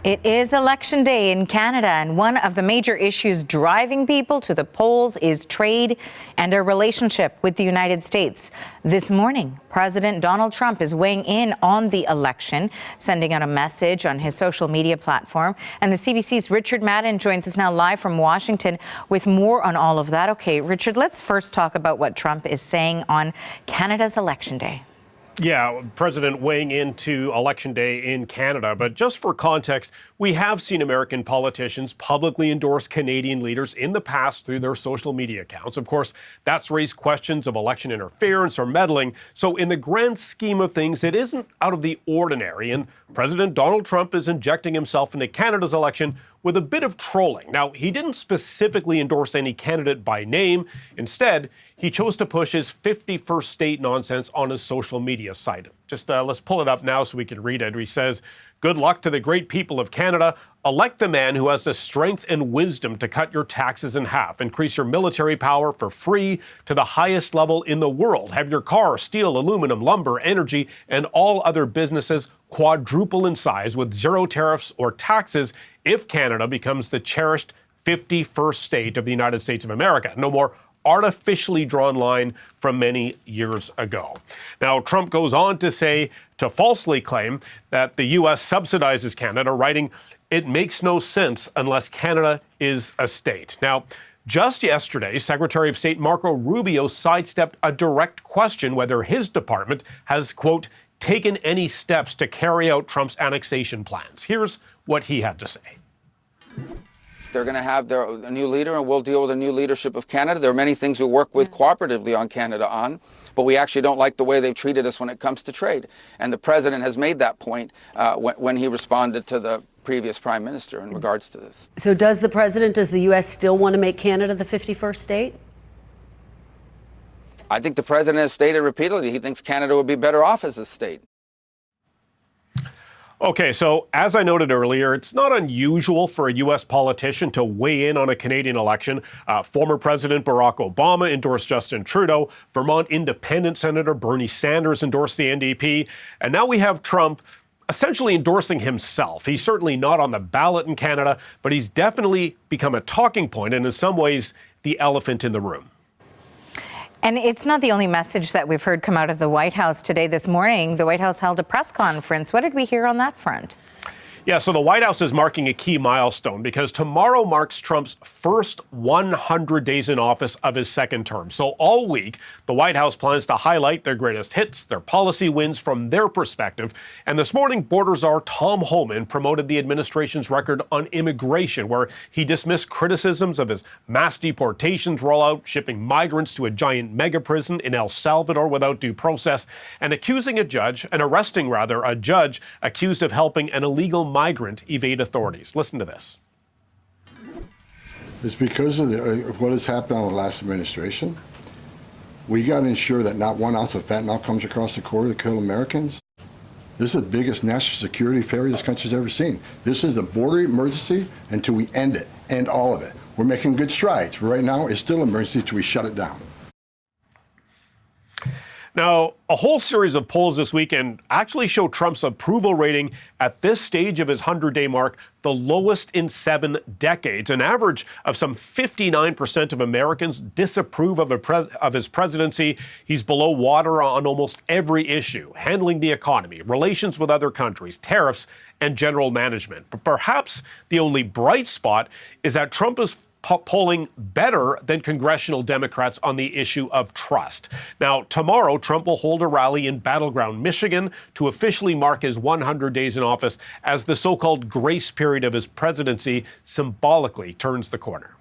It is election day in Canada, and one of the major issues driving people to the polls is trade and our relationship with the United States. This morning, President Donald Trump is weighing in on the election, sending out a message on his social media platform. And the CBC's Richard Madden joins us now live from Washington with more on all of that. Okay, Richard, let's first talk about what Trump is saying on Canada's election day. Yeah, President weighing into Election Day in Canada. But just for context, we have seen American politicians publicly endorse Canadian leaders in the past through their social media accounts. Of course, that's raised questions of election interference or meddling. So in the grand scheme of things, it isn't out of the ordinary. And President Donald Trump is injecting himself into Canada's election with a bit of trolling. Now, he didn't specifically endorse any candidate by name. Instead, he chose to push his 51st state nonsense on his social media site. Just let's pull it up now so we can read it. He says, "Good luck to the great people of Canada. Elect the man who has the strength and wisdom to cut your taxes in half, increase your military power for free to the highest level in the world, have your car, steel, aluminum, lumber, energy, and all other businesses quadruple in size with zero tariffs or taxes if Canada becomes the cherished 51st state of the United States of America. No more artificially drawn line from many years ago." Now, Trump goes on to say, to falsely claim that the U.S. subsidizes Canada, writing, "It makes no sense unless Canada is a state." Now, just yesterday, Secretary of State Marco Rubio sidestepped a direct question whether his department has, quote, taken any steps to carry out Trump's annexation plans. Here's what he had to say. They're going to have a new leader, and we'll deal with the new leadership of Canada. There are many things we work with cooperatively on Canada on, but we actually don't like the way they've treated us when it comes to trade. And the president has made that point when he responded to the previous prime minister in regards to this. So does the U.S. still want to make Canada the 51st state? I think the president has stated repeatedly he thinks Canada would be better off as a state. Okay, so as I noted earlier, it's not unusual for a U.S. politician to weigh in on a Canadian election. Former President Barack Obama endorsed Justin Trudeau. Vermont Independent Senator Bernie Sanders endorsed the NDP. And now we have Trump essentially endorsing himself. He's certainly not on the ballot in Canada, but he's definitely become a talking point and in some ways the elephant in the room. And it's not the only message that we've heard come out of the White House today. This morning, the White House held a press conference. What did we hear on that front? Yeah, so the White House is marking a key milestone because tomorrow marks Trump's first 100 days in office of his second term. So all week, the White House plans to highlight their greatest hits, their policy wins from their perspective. And this morning, border czar Tom Homan promoted the administration's record on immigration, where he dismissed criticisms of his mass deportations rollout, shipping migrants to a giant mega prison in El Salvador without due process, and arresting a judge accused of helping an illegal migrant evade authorities. Listen to this. It's because of what has happened on the last administration. We got to ensure that not 1 ounce of fentanyl comes across the border to kill Americans. This is the biggest national security failure this country's ever seen. This is a border emergency until we end it, end all of it. We're making good strides, but right now it's still an emergency until we shut it down. Now, a whole series of polls this weekend actually show Trump's approval rating at this stage of his 100-day mark the lowest in 7 decades. An average of some 59% of Americans disapprove of his presidency. He's below water on almost every issue: handling the economy, relations with other countries, tariffs, and general management. But perhaps the only bright spot is that Trump is polling better than congressional Democrats on the issue of trust. Now, tomorrow, Trump will hold a rally in battleground Michigan to officially mark his 100 days in office as the so-called grace period of his presidency symbolically turns the corner.